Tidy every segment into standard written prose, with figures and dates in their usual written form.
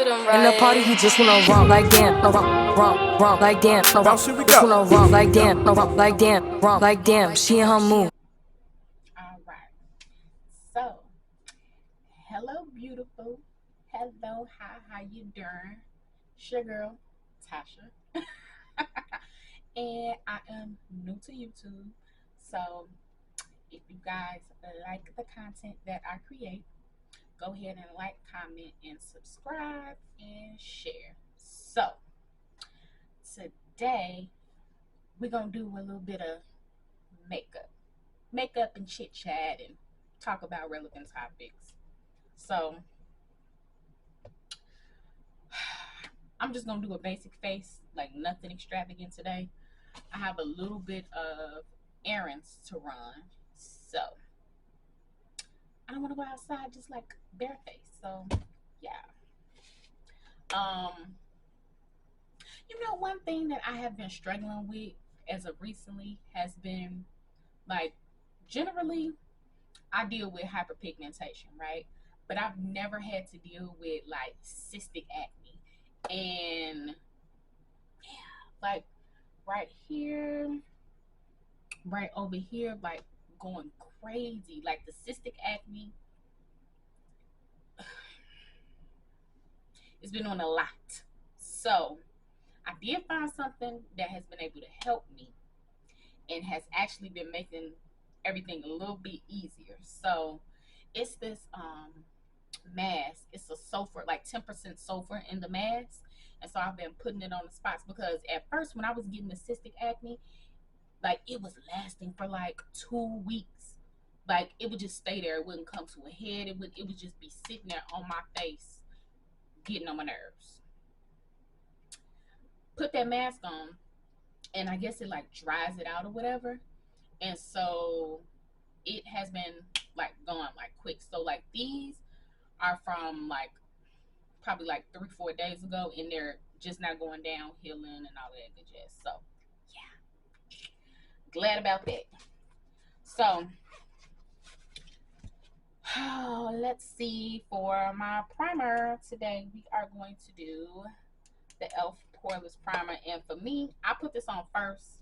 In the party, he just wanna romp like damn, no romp like damn, no romp. Here we Just go. wanna romp like damn, no romp like damn, romp like damn. She in her mood. All right. So, hello, beautiful. Hello, hi, how you doing? It's your girl, Tasha. And I am new to YouTube. So, if you guys like the content that I create, go ahead and like, comment, and subscribe and share. So, today we're going to do a little bit of makeup. Makeup and chit chat and talk about relevant topics. So, I'm just gonna do a basic face, like nothing extravagant today. I have a little bit of errands to run, so I don't want to go outside just like bareface. So yeah. Um, one thing that I have been struggling with as of recently has been like generally I deal with hyperpigmentation, right? But I've never had to deal with like cystic acne and like right here, right over here, like going crazy. Like the cystic acne, it's been on a lot. So I did find something that has been able to help me and has actually been making everything a little bit easier. So it's this mask. It's a sulfur, like 10% sulfur in the mask. And so I've been putting it on the spots because at first when I was getting the cystic acne, like it was lasting for like 2 weeks. Like it would just stay there. It wouldn't come to a head. It would just be sitting there on my face, getting on my nerves. Put that mask on, and I guess it like dries it out or whatever. And so it has been like going like quick. So like these are from like probably like 3-4 days ago, and they're just not going down, healing, and all that good jazz. So yeah, glad about that. So let's see, for my primer today, we are going to do the e.l.f. Poreless Primer. And for me, I put this on first.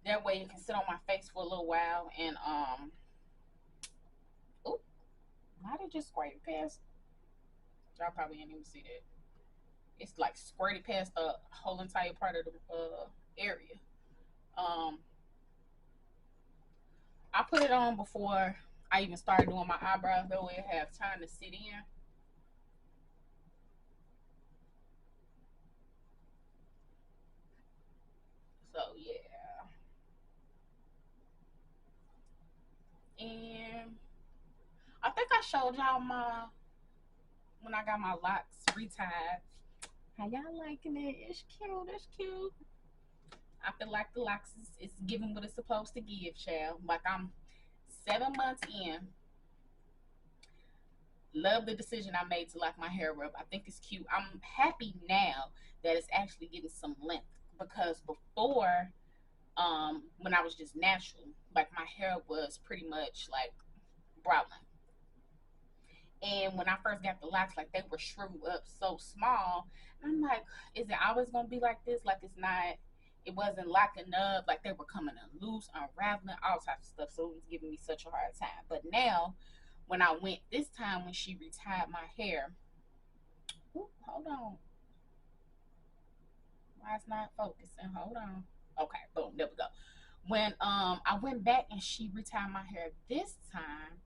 That way it can sit on my face for a little while. And, oh, why did it just squirt past? Y'all probably didn't even see that. It's like squirted past the whole entire part of the area. Um, I put it on before I even started doing my eyebrows. That way I have time to sit in. So yeah, and I think I showed y'all my when I got my locks retied. How y'all liking it? It's cute. It's cute. I feel like the locks is giving what it's supposed to give, child. Like I'm 7 months in. Love the decision I made to lock my hair up. I think it's cute. I'm happy now that it's actually getting some length because before, when I was just natural, like my hair was pretty much like browning. And when I first got the locks, like they were shriveled up so small. And I'm like, is it always gonna be like this? Like it's not, it wasn't locking up, like they were coming loose, unraveling, all types of stuff. So it was giving me such a hard time. But now, when I went this time when she retied my hair, ooh, hold on. Why it's not focusing? Hold on. Okay, boom, there we go. When I went back and she retied my hair this time,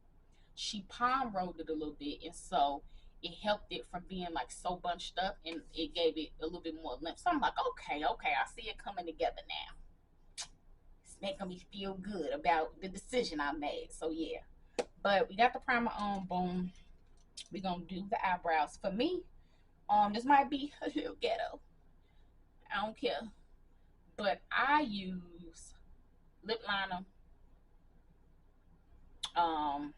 she palm rolled it a little bit, and so it helped it from being like so bunched up, and it gave it a little bit more length. So I'm like, okay, I see it coming together now. It's making me feel good about the decision I made. So yeah, but we got the primer on. Boom, we're gonna do the eyebrows. For me, this might be a little ghetto. I don't care, but I use lip liner. Um,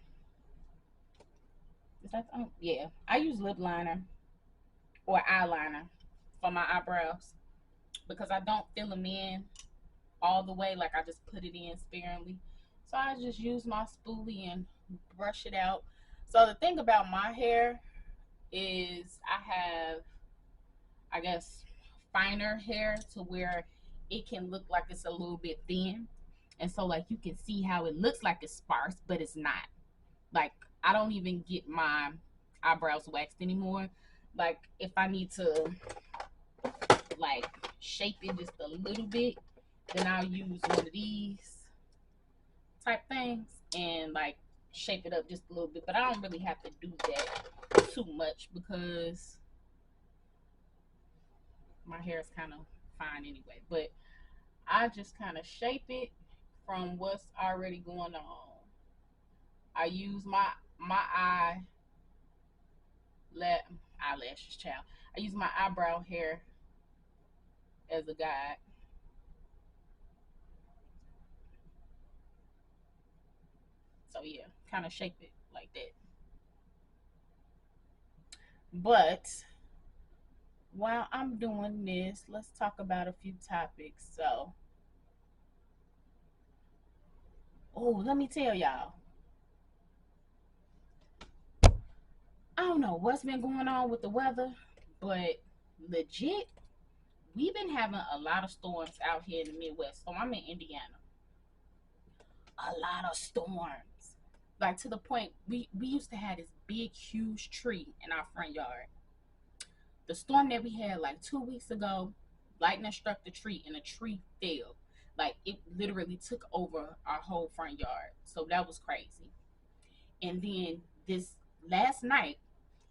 is that yeah? I use lip liner or eyeliner for my eyebrows because I don't fill them in all the way. Like I just put it in sparingly. So I just use my spoolie and brush it out. So the thing about my hair, is I have, I guess, finer hair to where it can look like it's a little bit thin. And so, like, you can see how it looks like it's sparse, but it's not. Like, I don't even get my eyebrows waxed anymore. Like, if I need to, like, shape it just a little bit, then I'll use one of these type things and, like, shape it up just a little bit. But I don't really have to do that too much because my hair is kind of fine anyway. But I just kind of shape it from what's already going on. I use my eyelashes, child. I use my eyebrow hair as a guide. So yeah, kind of shape it like that. But while I'm doing this, let's talk about a few topics. So, oh, let me tell y'all. I don't know what's been going on with the weather, but legit, we've been having a lot of storms out here in the Midwest. So I'm in Indiana. A lot of storms. Like to the point we used to have this big huge tree in our front yard. The storm that we had like 2 weeks ago, lightning struck the tree and the tree fell. Like it literally took over our whole front yard. So that was crazy. And then this last night,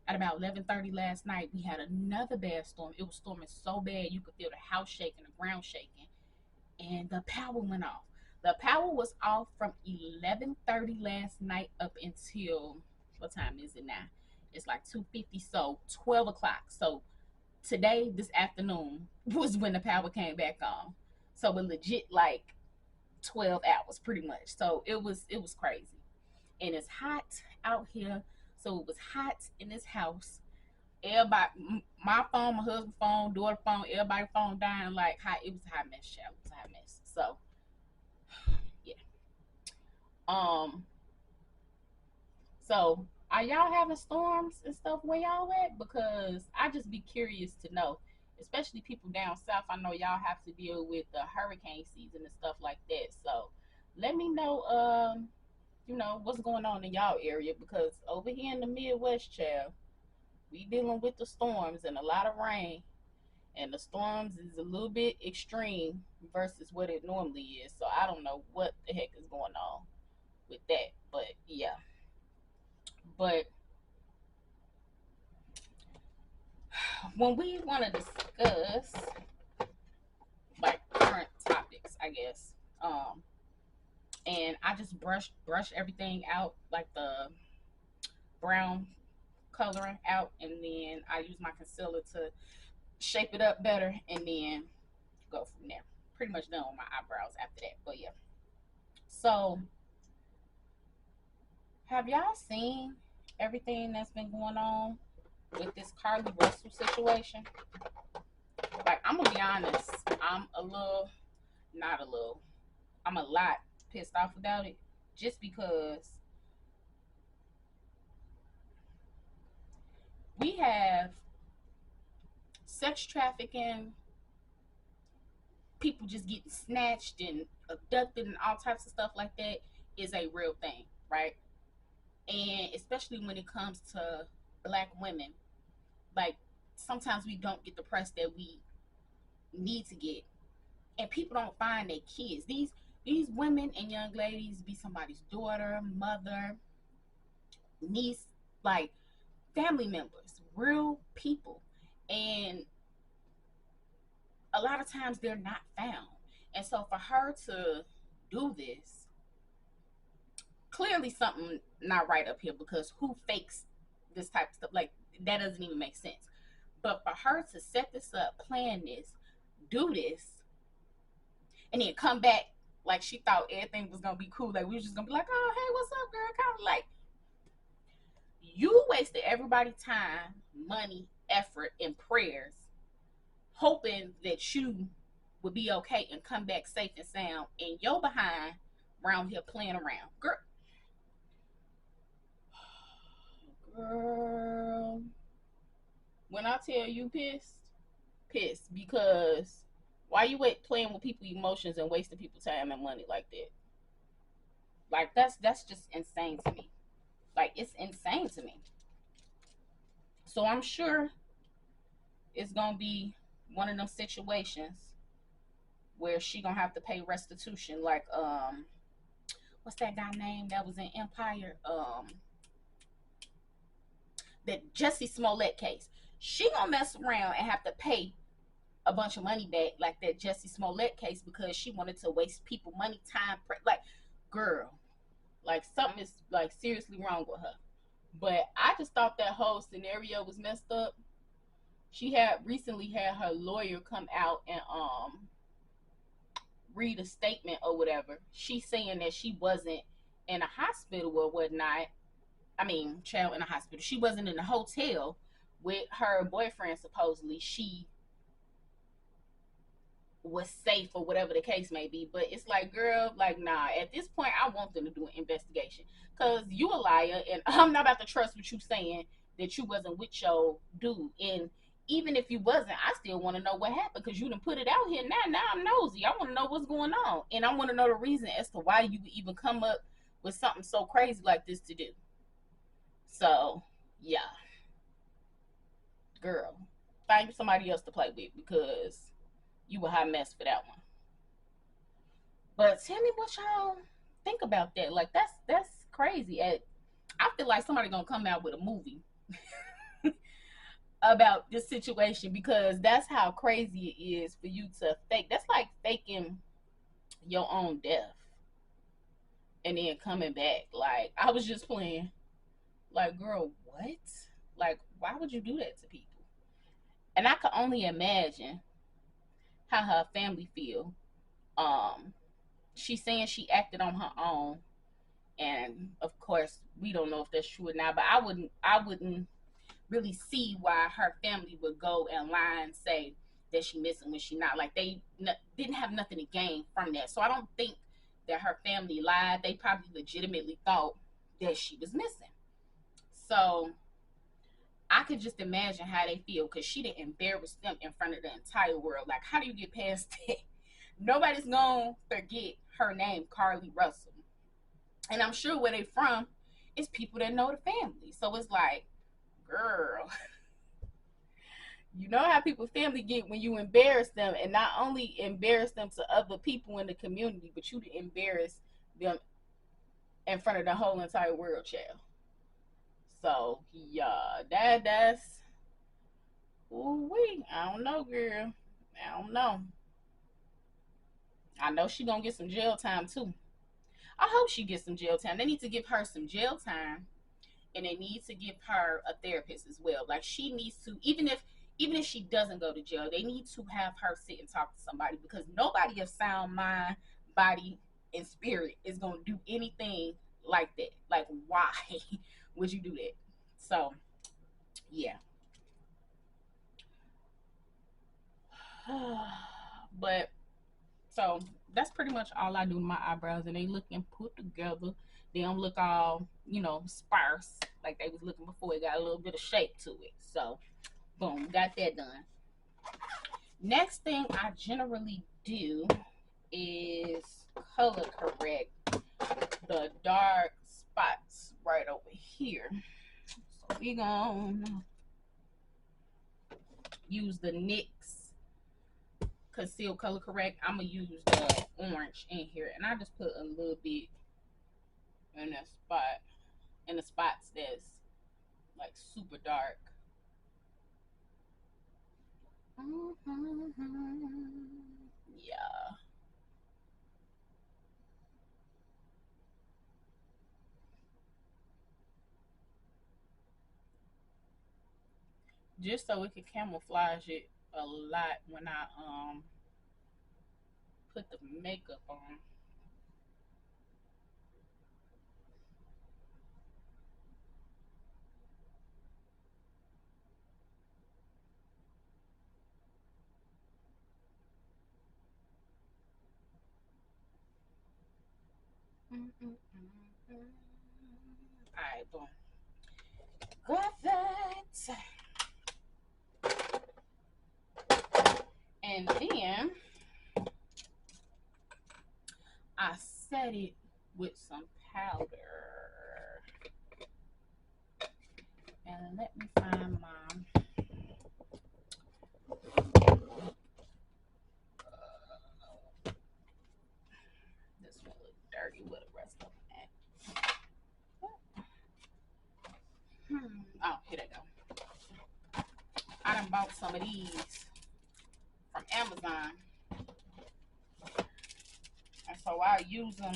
at about 11:30 last night, we had another bad storm. It was storming so bad you could feel the house shaking, the ground shaking, and the power went off. The power was off from 11:30 last night up until what time is it now? It's like 2:50, so 12 o'clock. So today, this afternoon, was when the power came back on. So it legit like 12 hours pretty much. So it was crazy. And it's hot out here. So it was hot in this house. Everybody, my phone, my husband's phone, daughter phone, everybody's phone dying like hot. It was a hot mess, child. It was a hot mess. So yeah. Um. So are y'all having storms and stuff where y'all at? Because I just be curious to know, especially people down south. I know y'all have to deal with the hurricane season and stuff like that. So let me know. What's going on in y'all area because over here in the Midwest, child, we dealing with the storms and a lot of rain, and the storms is a little bit extreme versus what it normally is. So I don't know what the heck is going on with that, but yeah. But when we want to discuss like current topics, I guess, and I just brush everything out like the brown coloring out, and then I use my concealer to shape it up better, and then go from there. Pretty much done with my eyebrows after that. But yeah. So have y'all seen everything that's been going on with this Carly Russell situation? Like, I'm gonna be honest, I'm a little, not a little, I'm a lot pissed off about it, just because we have sex trafficking, people just getting snatched and abducted and all types of stuff like that is a real thing, right? And especially when it comes to black women, like sometimes we don't get the press that we need to get, and people don't find their kids. These women and young ladies be somebody's daughter, mother, niece, like family members, real people, and a lot of times they're not found. And so for her to do this, clearly something not right up here, because who fakes this type of stuff? Like, that doesn't even make sense. But for her to set this up, plan this, do this, and then come back like she thought everything was gonna be cool, like we was just gonna be like, oh hey, what's up, girl? Kind of like you wasted everybody's time, money, effort, and prayers, hoping that you would be okay and come back safe and sound, and you're behind around here playing around, girl. Girl. When I tell you pissed, pissed because why you wait playing with people's emotions and wasting people's time and money like that? Like that's just insane to me. Like it's insane to me. So I'm sure it's gonna be one of them situations where she gonna have to pay restitution. Like what's that guy name that was in Empire? That Jesse Smollett case. She gonna mess around and have to pay a bunch of money back, like that Jesse Smollett case, because she wanted to waste people money, time, like, girl, like something is like seriously wrong with her. But I just thought that whole scenario was messed up. She had recently had her lawyer come out and read a statement or whatever. She's saying that she wasn't in a hospital or whatnot. I mean, child in a hospital. She wasn't in a hotel with her boyfriend. Supposedly, she was safe or whatever the case may be. But it's like, girl, like, nah. At this point, I want them to do an investigation because you a liar, and I'm not about to trust what you saying that you wasn't with your dude. And even if you wasn't, I still want to know what happened because you didn't put it out here. Now I'm nosy. I want to know what's going on, and I want to know the reason as to why you even come up with something so crazy like this to do. So, yeah, girl, find somebody else to play with because you a hot mess for that one. But tell me what y'all think about that. Like that's crazy. I feel like somebody gonna come out with a movie about this situation because that's how crazy it is for you to fake. That's like faking your own death and then coming back. Like I was just playing. Like, girl, what? Like, why would you do that to people? And I could only imagine how her family feel. Um, she's saying she acted on her own, and of course, we don't know if that's true or not. But I wouldn't really see why her family would go and lie and say that she missing when she not. Like they didn't have nothing to gain from that. So I don't think that her family lied. They probably legitimately thought that she was missing. So I could just imagine how they feel because she didn't embarrass them in front of the entire world. Like, how do you get past that? Nobody's gonna forget her name, Carlee Russell. And I'm sure where they from is people that know the family. So it's like, girl, you know how people family get when you embarrass them, and not only embarrass them to other people in the community, but you to embarrass them in front of the whole entire world, child. So yeah, that's ooh wee. I don't know, girl. I don't know. I know she gonna get some jail time too. I hope she gets some jail time. They need to give her some jail time, and they need to give her a therapist as well. Like she needs to, even if she doesn't go to jail, they need to have her sit and talk to somebody because nobody of sound mind, body, and spirit is gonna do anything like that. Like why would you do that? So yeah. But so that's pretty much all I do to my eyebrows, and they looking put together. They don't look all sparse like they was looking before. It got a little bit of shape to it. So boom, got that done. Next thing I generally do is color correct the dark spots right over here. So we gonna use the NYX conceal color correct. I'm gonna use the orange in here, and I just put a little bit in that spot, in the spots that's like super dark. Yeah, just so it can camouflage it a lot when I put the makeup on. All right, boom. Got that. And then I set it with some powder. And let me find my this one look dirty with the rest of them at. Oh, here they go. I done bought some of these from Amazon. And so I use them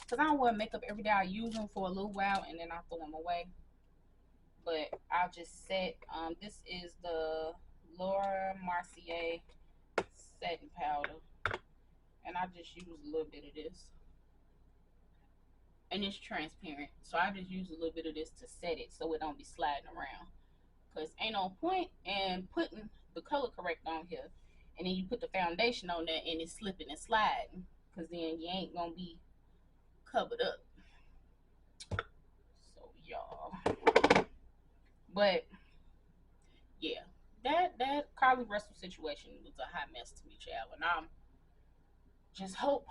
because I don't wear makeup every day. I use them for a little while and then I throw them away. But I'll just set, this is the Laura Mercier setting powder. And I just use a little bit of this. And it's transparent. So I just use a little bit of this to set it so it don't be sliding around. Because ain't no point in putting the color correct on here. And then you put the foundation on there and it's slipping and sliding. Because then you ain't going to be covered up. So y'all. But yeah. That Carly Russell situation was a hot mess to me, child. And I just hope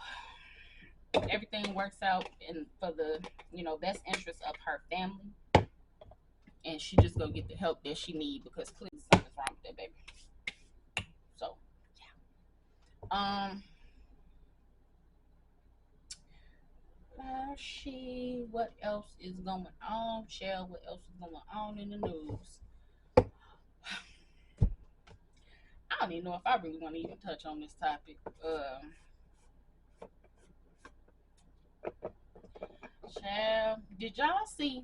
everything works out and for the best interest of her family, and she just go get the help that she need because clearly something's wrong with that baby. So yeah. What else is going on, child? What else is going on in the news? I don't even know if I really want to even touch on this topic. Child, did y'all see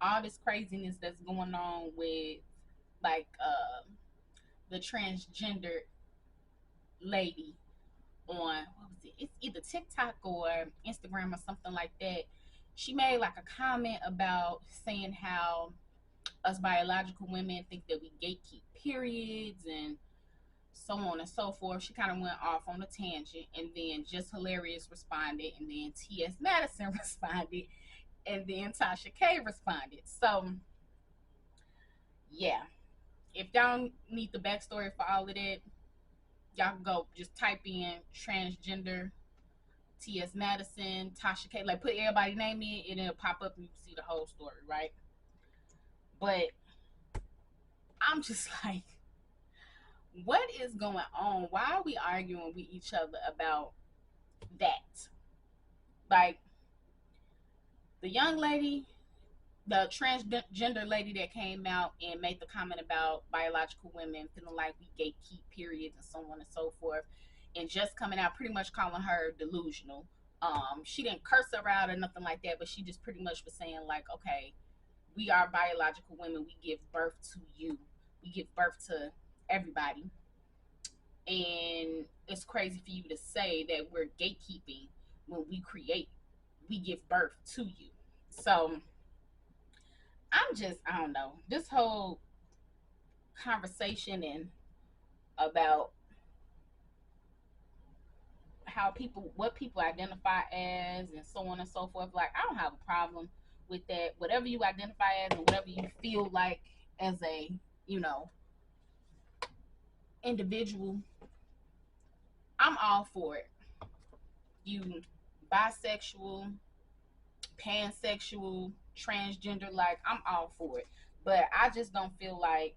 all this craziness that's going on with like the transgender lady on, what was it? It's either TikTok or Instagram or something like that. She made like a comment about saying how us biological women think that we gatekeep periods and so on and so forth. She kind of went off on a tangent, and then Just Hilarious responded, and then T.S. Madison responded, and then Tasha K responded. So yeah, if y'all need the backstory for all of that, y'all can go just type in transgender T.S. Madison, Tasha K, like put everybody's name in and it'll pop up and you can see the whole story, right? But I'm just like, what is going on? Why are we arguing with each other about that? Like, the young lady, the transgender lady that came out and made the comment about biological women feeling like we gatekeep periods and so on and so forth, and just coming out pretty much calling her delusional. She didn't curse her out or nothing like that, but she just pretty much was saying like, okay, we are biological women. We give birth to you. We give birth to everybody. And it's crazy for you to say that we're gatekeeping when we give birth to you. So I don't know, this whole conversation and about what people identify as and so on and so forth. Like, I don't have a problem with that. Whatever you identify as and whatever you feel like as a, individual, I'm all for it. You bisexual, pansexual, transgender, like, I'm all for it. But I just don't feel like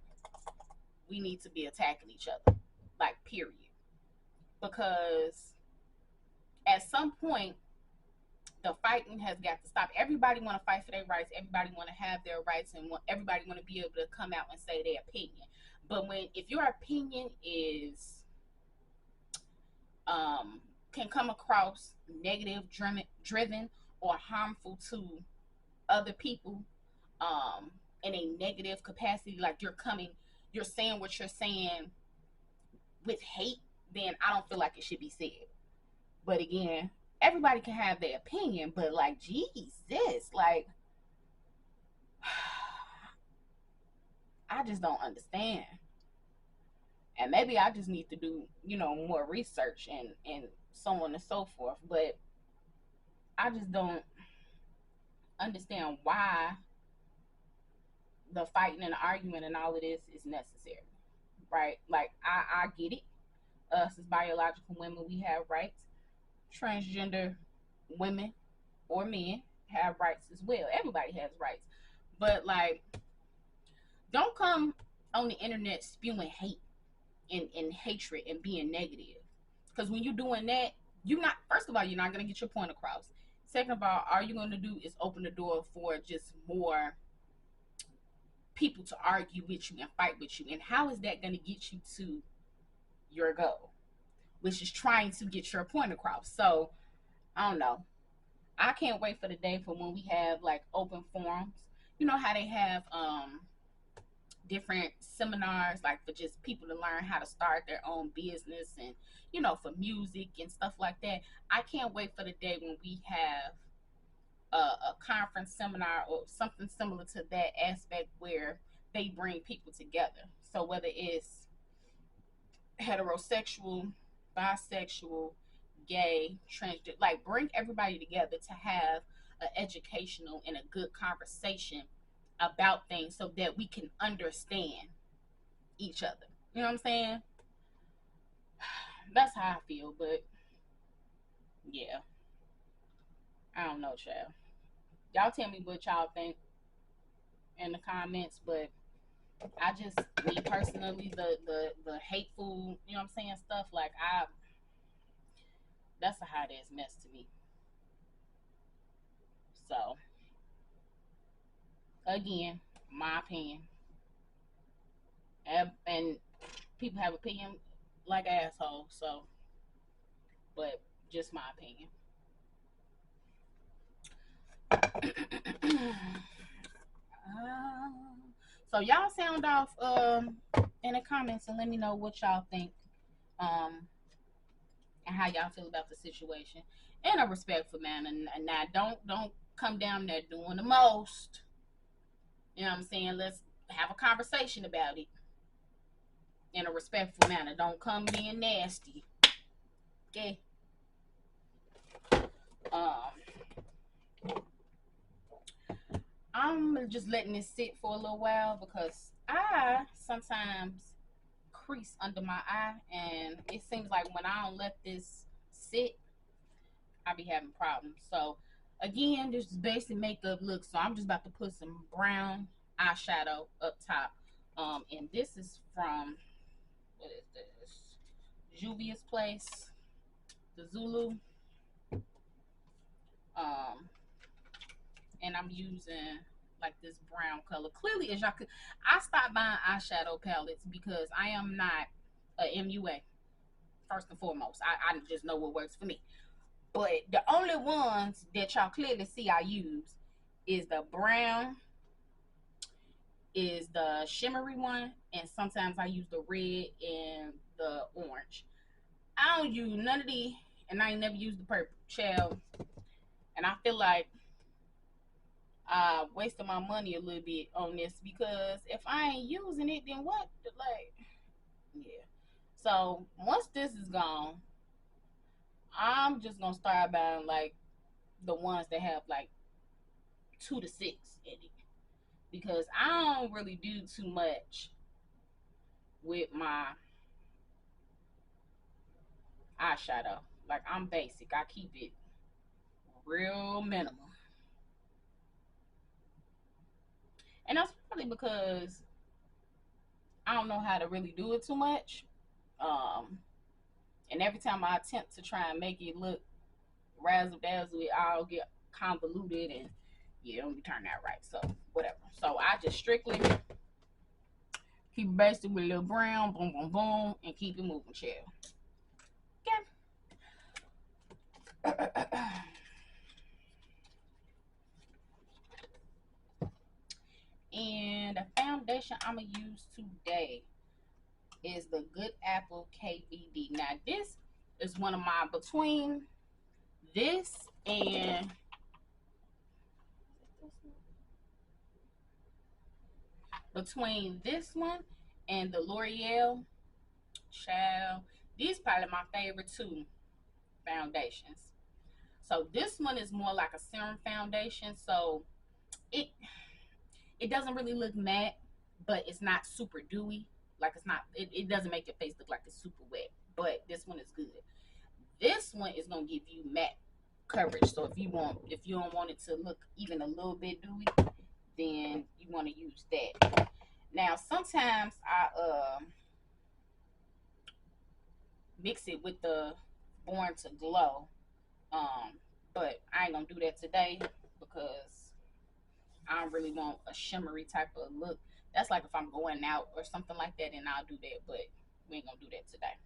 we need to be attacking each other, like, period. Because at some point, the fighting has got to stop. Everybody want to fight for their rights. Everybody want to have their rights, and everybody want to be able to come out and say their opinion. But if your opinion is can come across negative, driven, or harmful to other people, in a negative capacity, like you're saying what you're saying with hate, then I don't feel like it should be said. But again, everybody can have their opinion, but like, Jesus, like, I just don't understand. And maybe I just need to do, more research and so on and so forth. But I just don't understand why the fighting and the argument and all of this is necessary. right? Like I get it. Us as biological women, we have rights. Transgender women or men have rights as well. Everybody has rights. But like, don't come on the internet spewing hate and hatred and being negative. Because when you're doing that, you're not, first of all, you're not going to get your point across. Second of all you're going to do is open the door for just more people to argue with you and fight with you. And how is that going to get you to your goal, which is trying to get your point across? So, I don't know. I can't wait for the day for when we have like open forums. You know how they have different seminars like for just people to learn how to start their own business and for music and stuff like that. I can't wait for the day when we have a conference seminar or something similar to that aspect where they bring people together. So whether it's heterosexual, bisexual, gay, transgender, like bring everybody together to have an educational and a good conversation about things so that we can understand each other. You know what I'm saying? That's how I feel, but yeah, I don't know, child. Y'all tell me what y'all think in the comments, but I just, me personally, the hateful, you know what I'm saying, stuff like that's a hot ass mess to me. So again, my opinion, and people have opinion like assholes. So, but just my opinion. So y'all sound off in the comments and let me know what y'all think um and how y'all feel about the situation in a respectful manner. And now don't come down there doing the most. You know what I'm saying? Let's have a conversation about it in a respectful manner. Don't come being nasty. Okay. I'm just letting this sit for a little while because I sometimes crease under my eye, and it seems like when I don't let this sit, I be having problems. So again, this is basic makeup look. So I'm just about to put some brown eyeshadow up top. And this is from, what is this? Juvia's Place, the Zulu. Um, and I'm using like this brown color. Clearly, as y'all could, I stopped buying eyeshadow palettes because I am not a MUA. First and foremost, I just know what works for me. But the only ones that y'all clearly see I use is the brown, is the shimmery one, and sometimes I use the red and the orange. I don't use none of these, and I ain't never used the purple shell. And I feel like I wasted my money a little bit on this because if I ain't using it, then what? Like, yeah. So once this is gone, I'm just gonna start buying like the ones that have like 2 to 6 in it because I don't really do too much with my eyeshadow. Like I'm basic. I keep it real minimal. And that's probably because I don't know how to really do it too much. Um, and every time I attempt to try and make it look razzle dazzle, I'll get convoluted and yeah, it don't turn out right. So whatever. So I just strictly keep it basic with a little brown, boom, boom, boom, and keep it moving, chill. Okay. And the foundation I'm gonna use today is the Good Apple KVD. Now this is one of my, between this and this one and the L'Oreal, child, these probably my favorite 2 foundations. So this one is more like a serum foundation, so it doesn't really look matte, but it's not super dewy Like it's not. It doesn't make your face look like it's super wet. But this one is good. This one is gonna give you matte coverage. So if you don't want it to look even a little bit dewy, then you want to use that. Now sometimes I mix it with the Born to Glow, um, but I ain't gonna do that today because I don't really want a shimmery type of look. That's like if I'm going out or something like that, and I'll do that, but we ain't gonna do that today.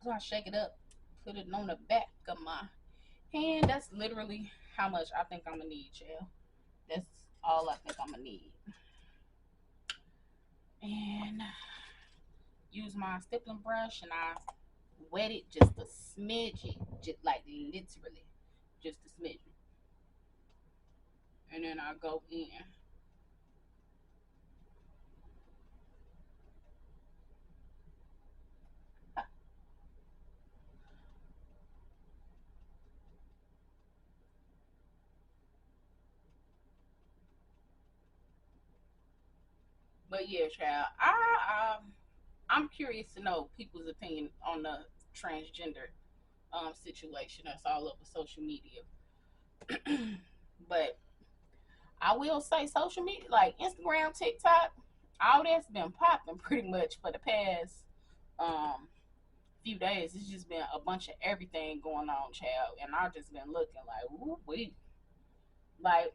So I shake it up, put it on the back of my hand. That's literally how much I think I'm gonna need, child. That's all I think I'm gonna need. And use my stippling brush and I wet it just a smidge, just like literally just a smidge. And then I go in. But yeah, child, I'm curious to know people's opinion on the transgender situation that's all over social media. But I will say social media like Instagram, TikTok, all that's been popping pretty much for the past um few days. It's just been a bunch of everything going on, child, and I've just been looking like, ooh, we like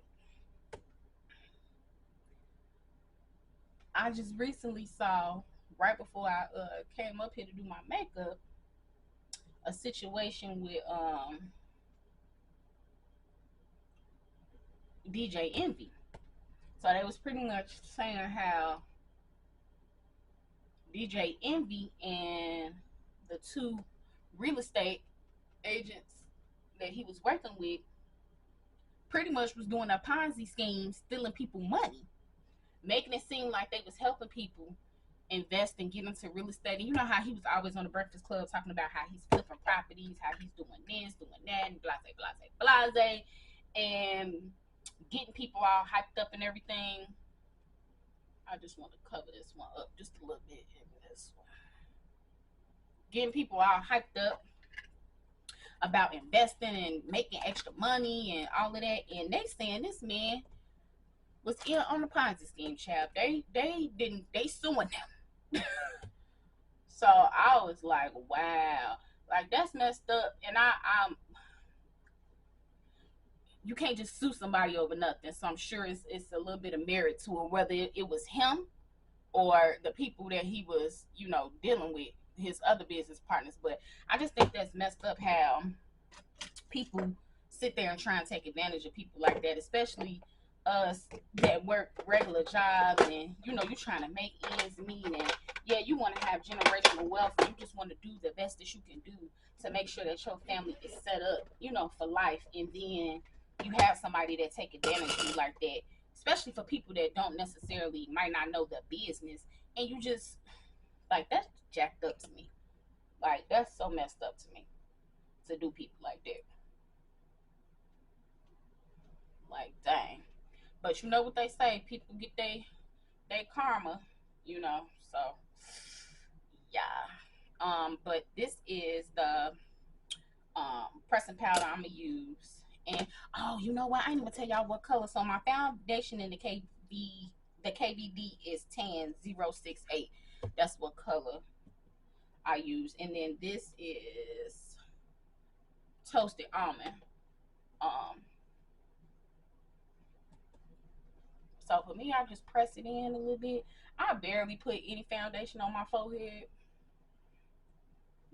I just recently saw right before I came up here to do my makeup a situation with DJ Envy. So they was pretty much saying how DJ Envy and the two real estate agents that he was working with pretty much was doing a Ponzi scheme, stealing people money, making it seem like they was helping people invest and get into real estate. And you know how he was always on the Breakfast Club talking about how he's flipping properties, how he's doing this, doing that, and blase, blase, blase, and getting people all hyped up and everything. I just want to cover this one up just a little bit. This one. Getting people all hyped up about investing and making extra money and all of that. And they saying this man was in on the Ponzi scheme, child. They suing them. So I was like, wow, like that's messed up. And you can't just sue somebody over nothing. So I'm sure it's a little bit of merit to it, whether it was him or the people that he was, dealing with, his other business partners. But I just think that's messed up how people sit there and try and take advantage of people like that, especially us that work regular jobs and you're trying to make ends meet, and yeah, you want to have generational wealth and you just want to do the best that you can do to make sure that your family is set up, for life. And then you have somebody that take advantage of you like that, especially for people that don't necessarily might not know the business, and you just like that's jacked up to me. Like that's so messed up to me to do people like that. Like dang. But you know what they say, people get they karma, So yeah. But this is the pressing powder I'm gonna use. And oh, you know what? I ain't even tell y'all what color. So my foundation in the KVD is tan 068. That's what color I use. And then this is toasted almond. Um, so for me, I just press it in a little bit. I barely put any foundation on my forehead.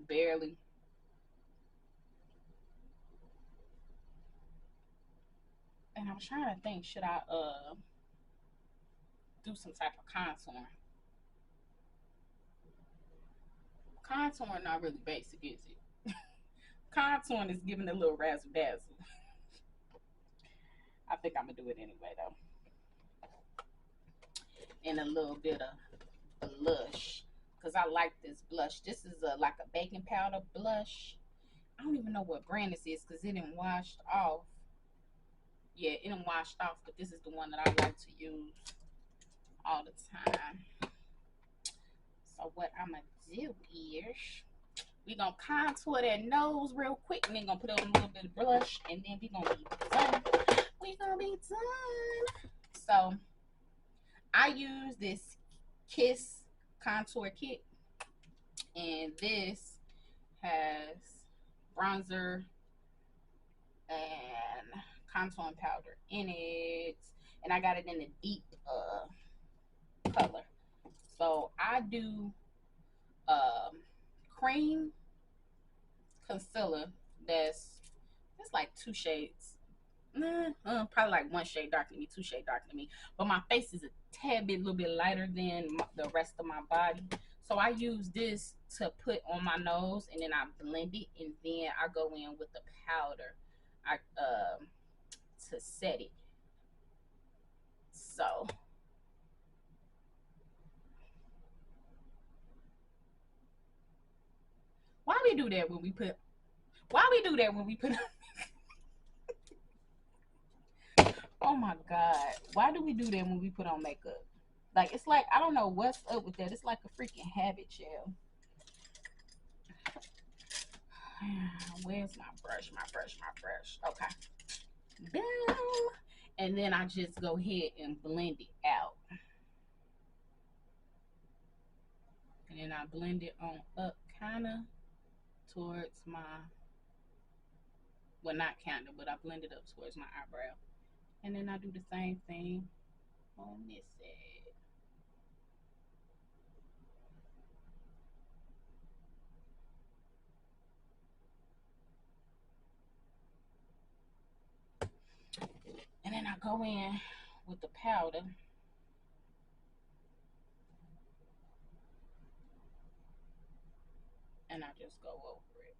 Barely. And I'm trying to think, should I do some type of contour? Contour not really basic, is it? Contouring is giving a little razzle dazzle. I think I'm gonna do it anyway though. And a little bit of blush because I like this blush. This is like a baking powder blush. I don't even know what brand this is because it didn't washed off. Yeah, it didn't washed off, but this is the one that I like to use all the time. I'm gonna do is we gonna contour that nose real quick, and then gonna put on a little bit of blush, and then we gonna be done. We gonna be done. So I use this Kiss contour kit, and this has bronzer and contouring powder in it, and I got it in a deep color. So I do cream concealer that's like 2 shades, probably like 1 shade darker than me, 2 shade darker than me, but my face is a tad bit, a little bit lighter than the rest of my body. So I use this to put on my nose, and then I blend it, and then I go in with the powder to set it. So why we do that when we put why we do that when we put oh my god, why do we do that when we put on makeup? Like, it's like, I don't know what's up with that. It's like a freaking habit, chill. Where's my brush? Okay. Boom. And then I just go ahead and blend it out. And then I blend it on up kind of towards my, well, not kind of, but I blend it up towards my eyebrow. And then I do the same thing on this side. And then I go in with the powder. And I just go over it.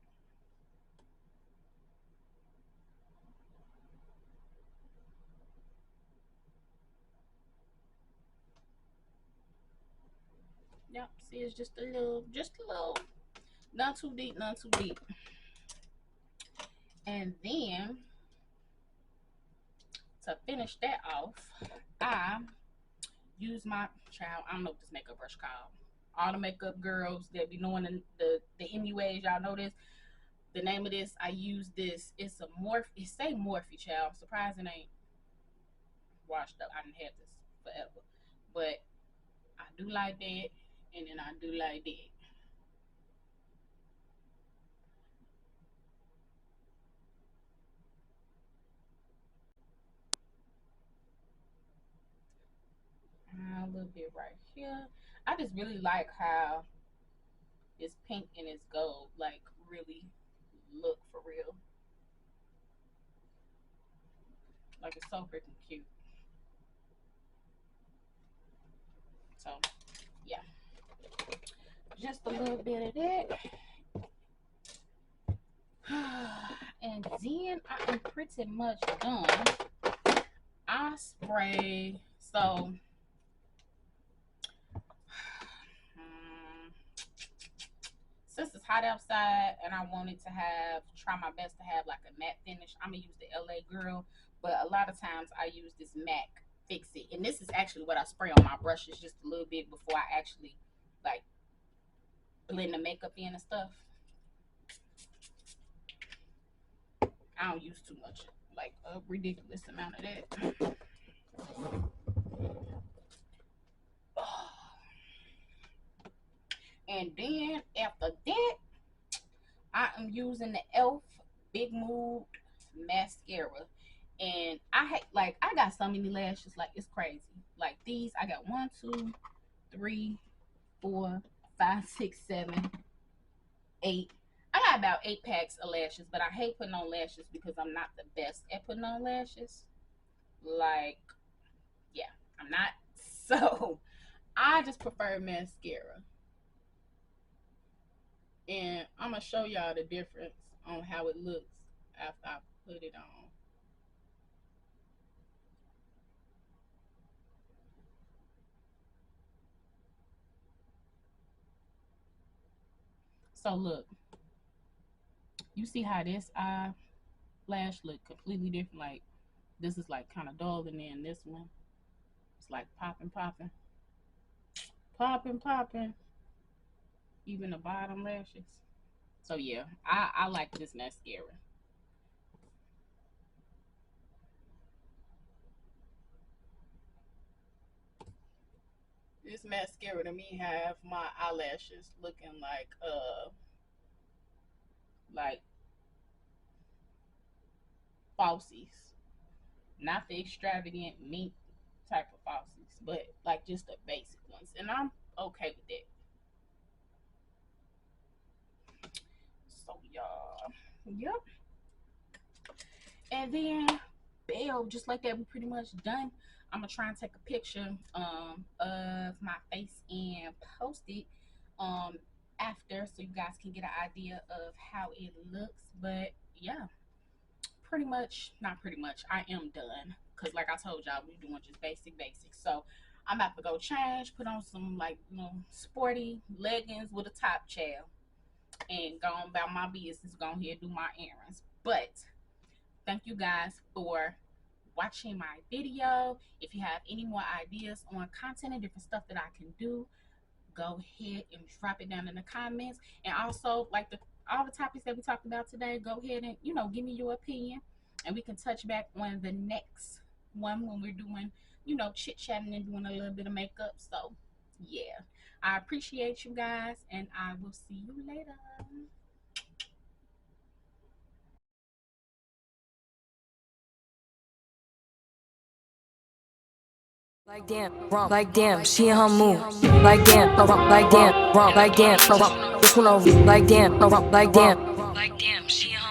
Yep, see, it's just a little, not too deep, not too deep. And then to finish that off, I use my child. I don't know what this makeup brush called. All the makeup girls that be knowing the MUAs, y'all know this. The name of this, I use this. It's a Morphe. It say Morphe, child. I'm surprised it ain't washed up. I didn't have this forever, but I do like that, and then I do like that. A little bit right here. I just really like how this pink and this gold like really look for real. Like, it's so freaking cute. So yeah, just a little bit of that. And then I am pretty much done. I spray, so since it's hot outside and I wanted to try my best to have like a matte finish, I'm gonna use the LA Girl, but a lot of times I use this MAC Fix It, and this is actually what I spray on my brushes just a little bit before I actually like blend the makeup in and stuff. I don't use too much, like a ridiculous amount of that. And then after that, I am using the e.l.f. Big Mood mascara, and I got so many lashes, like it's crazy. Like these, I got 1, 2, 3, 4, 5, 6, 7, 8. I got about 8 packs of lashes, but I hate putting on lashes because I'm not the best at putting on lashes. Like, yeah, I'm not. So I just prefer mascara. And I'm gonna show y'all the difference on how it looks after I put it on. So look, you see how this eyelash look completely different. Like, this is like kind of dull, and then this one, it's like popping, popping, popping, popping. even the bottom lashes. So yeah, I like this mascara. This mascara to me have my eyelashes looking like falsies. Not the extravagant mink type of falsies, but like just the basic ones. And I'm okay with that. So y'all. Yep. And then bam, just like that, we pretty much done. I'm gonna try and take a picture of my face and post it um after, so you guys can get an idea of how it looks. But yeah, pretty much, not pretty much, I am done, because like I told y'all, we're doing just basic. So I'm about to go change, put on some like, you know, sporty leggings with a top, child, and go on about my business, go ahead and do my errands. But thank you guys for watching my video. If you have any more ideas on content and different stuff that I can do, go ahead and drop it down in the comments. And also, like all the topics that we talked about today, go ahead and, you know, give me your opinion, and we can touch back on the next one when we're doing, you know, chit chatting and doing a little bit of makeup. So yeah, I appreciate you guys, and I will see you later. Like damn, she in her mood. Like damn, like damn, wrong. Like damn, this one over. Like damn, like damn, she in her